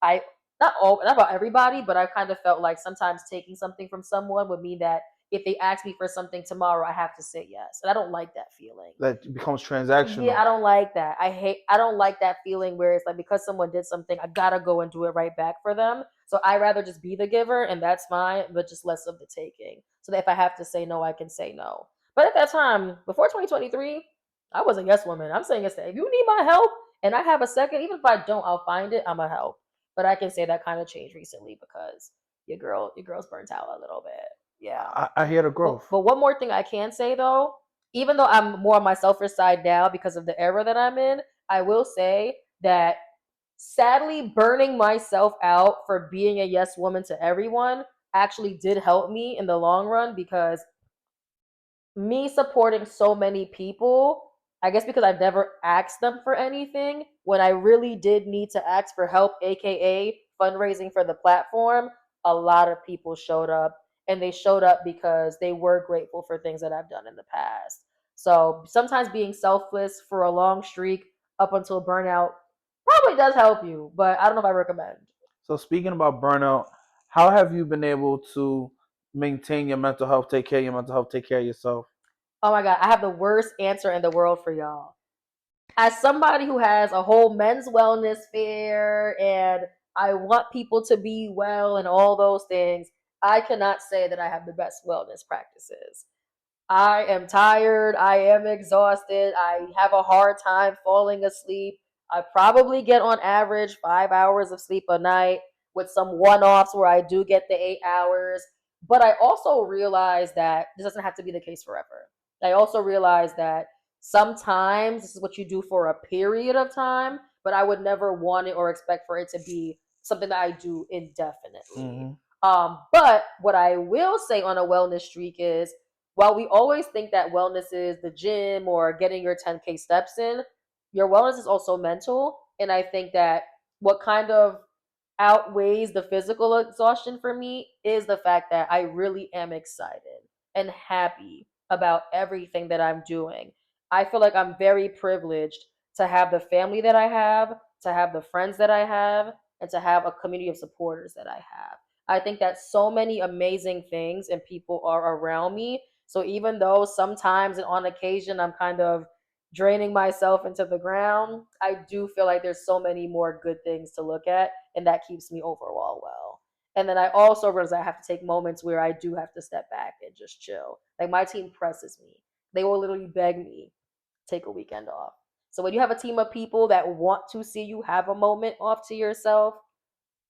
I, not about everybody, but I kind of felt like sometimes taking something from someone would mean that if they ask me for something tomorrow, I have to say yes. And I don't like that feeling. That becomes Yeah, transactional. I don't like that. I don't like that feeling where it's like, because someone did something, I gotta go and do it right back for them. So I rather just be the giver, and that's fine, but just less of the taking. So that if I have to say no, I can say no. But at that time, before 2023, I was a yes woman. I'm saying yes to, if you need my help and I have a second, even if I don't, I'll find it. I'm a help. But I can say that kind of changed recently, because your girl's burnt out a little bit. Yeah. I hear the But growth. but one more thing I can say though, even though I'm more on my selfish side now because of the era that I'm in, I will say that sadly, burning myself out for being a yes woman to everyone actually did help me in the long run because me supporting so many people, I guess because I've never asked them for anything, when I really did need to ask for help, aka fundraising for the platform, a lot of people showed up. And they showed up because they were grateful for things that I've done in the past. So sometimes being selfless for a long streak up until burnout probably does help you, but I don't know if I recommend. So speaking about burnout, how have you been able to maintain your mental health, take care of your mental health, take care of yourself? Oh my God, I have the worst answer in the world for y'all. As somebody who has a whole men's wellness fair and I want people to be well and all those things, I cannot say that I have the best wellness practices. I am tired. I am exhausted. I have a hard time falling asleep. I probably get on average 5 hours of sleep a night with some one offs where I do get the 8 hours. But I also realize that this doesn't have to be the case forever. I also realize that sometimes this is what you do for a period of time, but I would never want it or expect for it to be something that I do indefinitely. Mm-hmm. But what I will say on a wellness streak is while we always think that wellness is the gym or getting your 10K steps in, your wellness is also mental. And I think that what kind of outweighs the physical exhaustion for me is the fact that I really am excited and happy about everything that I'm doing. I feel like I'm very privileged to have the family that I have, to have the friends that I have, and to have a community of supporters that I have. I think that so many amazing things and people are around me. So even though sometimes and on occasion I'm kind of draining myself into the ground, I do feel like there's so many more good things to look at, and that keeps me overall well. And then I also realize I have to take moments where I do have to step back and just chill. Like my team presses me. They will literally beg me, take a weekend off. So when you have a team of people that want to see you have a moment off to yourself,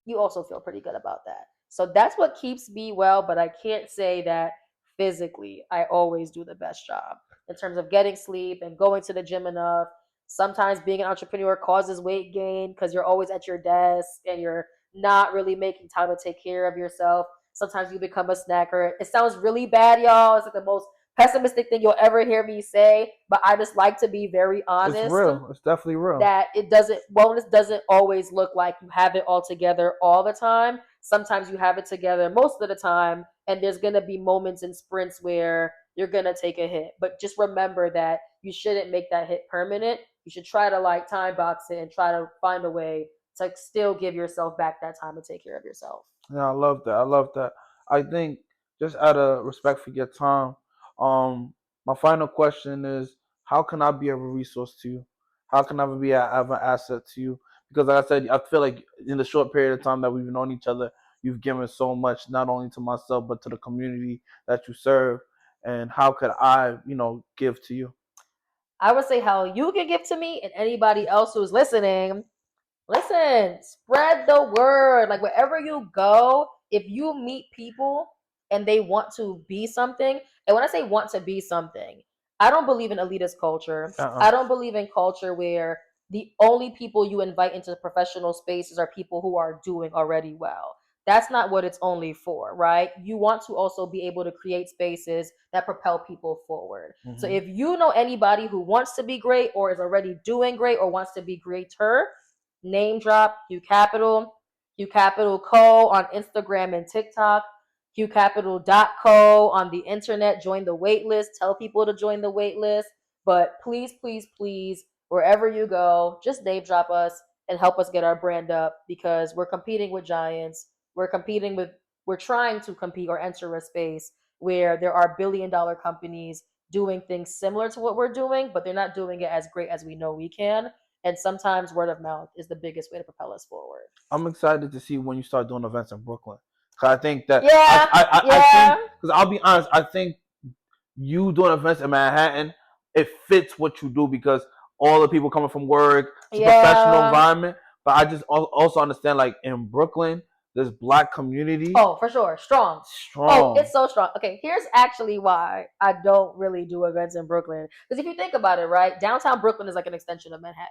you also feel pretty good about that. So that's what keeps me well, but I can't say that physically I always do the best job in terms of getting sleep and going to the gym enough. Sometimes being an entrepreneur causes weight gain because you're always at your desk and you're not really making time to take care of yourself. Sometimes you become a snacker. It sounds really bad, y'all. It's like the most pessimistic thing you'll ever hear me say, but I just like to be very It's honest real. It's definitely real. that it doesn't wellness doesn't always look like you have it all together all the time. Sometimes you have it together most of the time, and there's gonna be moments in sprints where you're gonna take a hit. But just remember that you shouldn't make that hit permanent. You should try to like time box it and try to find a way to still give yourself back that time to take care of yourself. Yeah, I love that. I love that. I think just out of respect for your time, my final question is, how can I be of a resource to you? How can I be of an asset to you? Because like I said, I feel like in the short period of time that we've known each other, you've given so much, not only to myself but to the community that you serve. And how could I, give to you? I would say how you can give to me and anybody else who's listening. Listen, spread the word. Like wherever you go, if you meet people and they want to be something, and when I say want to be something, I don't believe in elitist culture. Uh-uh. I don't believe in culture where the only people you invite into professional spaces are people who are doing already well. That's not what it's only for, right? You want to also be able to create spaces that propel people forward. So Mm-hmm. if you know anybody who wants to be great or is already doing great or wants to be greater, name drop Q Capital Co on Instagram and TikTok, QCapital.co on the internet. Join the wait list. Tell people to join the wait list. But please, please, please, wherever you go, just name drop us and help us get our brand up because we're competing with giants. We're trying to compete or enter a space where there are billion-dollar companies doing things similar to what we're doing, but they're not doing it as great as we know we can. And sometimes word of mouth is the biggest way to propel us forward. I'm excited to see when you start doing events in Brooklyn. Cause I think that Yeah, I think yeah. because I'll be honest, I think you doing events in Manhattan, it fits what you do because all the people coming from work, it's a professional Yeah. environment. But I just also understand like in Brooklyn, this black community Oh, for sure. Strong. Oh, strong. it's so strong. Okay, here's actually why I don't really do events in Brooklyn. Because if you think about it, right, downtown Brooklyn is like an extension of Manhattan.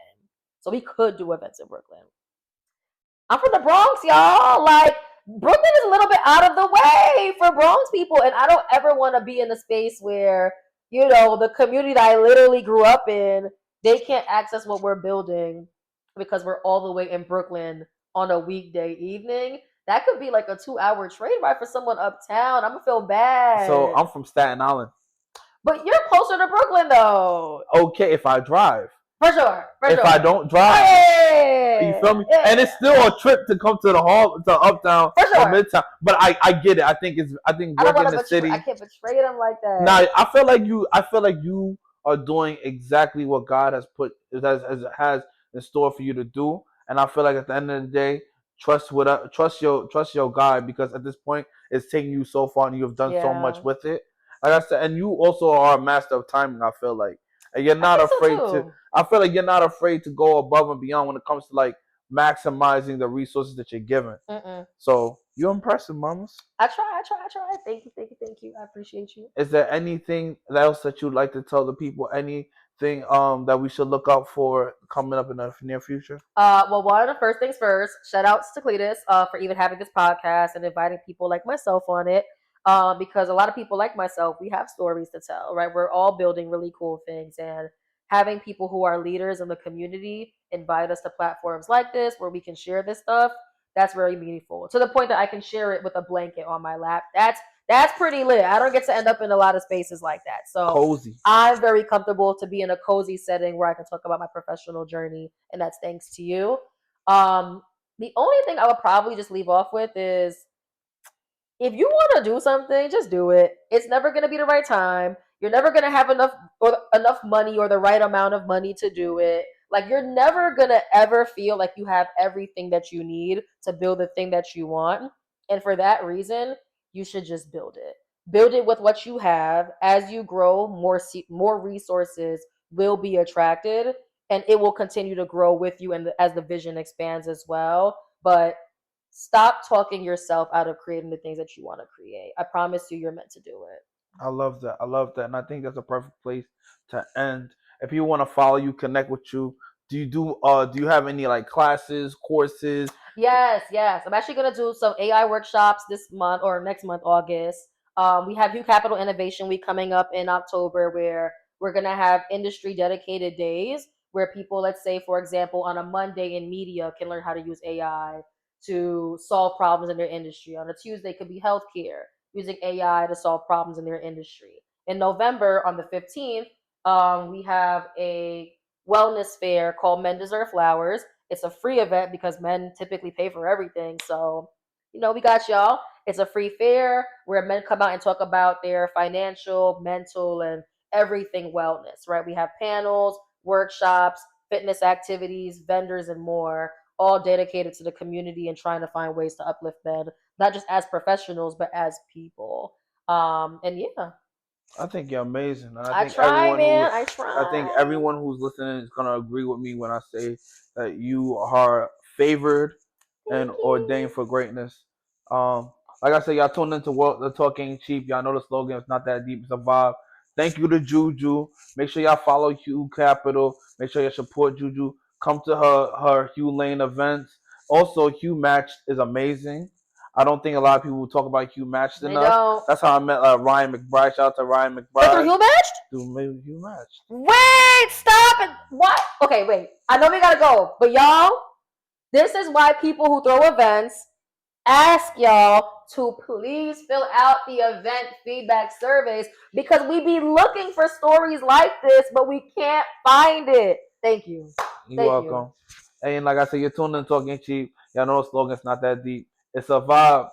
So we could do events in Brooklyn. I'm from the Bronx, y'all. Like, Brooklyn is a little bit out of the way for Bronx people, and I don't ever want to be in a space where, the community that I literally grew up in, they can't access what we're building because we're all the way in Brooklyn on a weekday evening. That could be like a 2-hour train ride for someone uptown. I'm gonna feel bad. So I'm from Staten Island. But you're closer to Brooklyn, though. Okay, if I drive. For sure. If I don't drive, you feel me? Yeah. And it's still a trip to come to the hall, to uptown or midtown. But I get it. I think working in the city. I can't betray them like that. Nah, I feel like you are doing exactly what God has has in store for you to do. And I feel like at the end of the day, trust your God, because at this point it's taking you so far and you have done so much with it. Like I said, and you also are a master of timing. I feel like, and you're not afraid to. I feel like you're not afraid to go above and beyond when it comes to like maximizing the resources that you're given. So you're impressive, mamas. I try. Thank you. I appreciate you. Is there anything else that you'd like to tell the people? Anything that we should look out for coming up in the near future? Well, one of the first things first, shout outs to Cletus for even having this podcast and inviting people like myself on it. Because a lot of people like myself, we have stories to tell, right? We're all building really cool things, and having people who are leaders in the community invite us to platforms like this where we can share this stuff, that's very meaningful. To the point that I can share it with a blanket on my lap. That's pretty lit. I don't get to end up in a lot of spaces like that. So cozy. I'm very comfortable to be in a cozy setting where I can talk about my professional journey, and that's thanks to you. The only thing I would probably just leave off with is, if you want to do something, just do it. It's never going to be the right time. You're never going to have enough money or the right amount of money to do it. Like, you're never going to ever feel like you have everything that you need to build the thing that you want. And for that reason, you should just build it. Build it with what you have. As you grow, more resources will be attracted, and it will continue to grow with you, and as the vision expands as well. But stop talking yourself out of creating the things that you want to create. I promise you're meant to do it. I love that. And I think that's a perfect place to end. If you want to follow you, connect with you, do you have any like classes, courses? Yes. I'm actually gonna do some AI workshops this month or next month, August. We have Hugh Capital Innovation Week coming up in October, where we're gonna have industry dedicated days where people, let's say for example, on a Monday in media, can learn how to use AI to solve problems in their industry. On a Tuesday could be healthcare, using AI to solve problems in their industry. In November, on the 15th, we have a wellness fair called Men Deserve Flowers. It's a free event because men typically pay for everything. So, we got y'all. It's a free fair where men come out and talk about their financial, mental, and everything wellness, right? We have panels, workshops, fitness activities, vendors, and more, all dedicated to the community and trying to find ways to uplift men, not just as professionals, but as people. And yeah. I think you're amazing. And I try. I think everyone who's listening is gonna agree with me when I say that you are favored and ordained for greatness. Like I said, y'all tuned into World The Talk Ain't Cheap. Y'all know the slogan, it's not that deep, it's a vibe. Thank you to Juju. Make sure y'all follow Hugh Capital. Make sure you support Juju. Come to her Hugh Lane events. Also, Hugh Match is amazing. I don't think a lot of people talk about Hugh Matched enough. Don't. That's how I met Ryan McBride. Shout out to Ryan McBride. But through Hugh Matched? Through Hugh Matched. Wait, stop it. What? Okay, wait. I know we gotta go, but y'all, this is why people who throw events ask y'all to please fill out the event feedback surveys, because we be looking for stories like this, but we can't find it. Thank you. You're welcome. And like I said, you're tuned in Talking Cheap. Y'all know the slogan, it's not that deep. It's a vibe.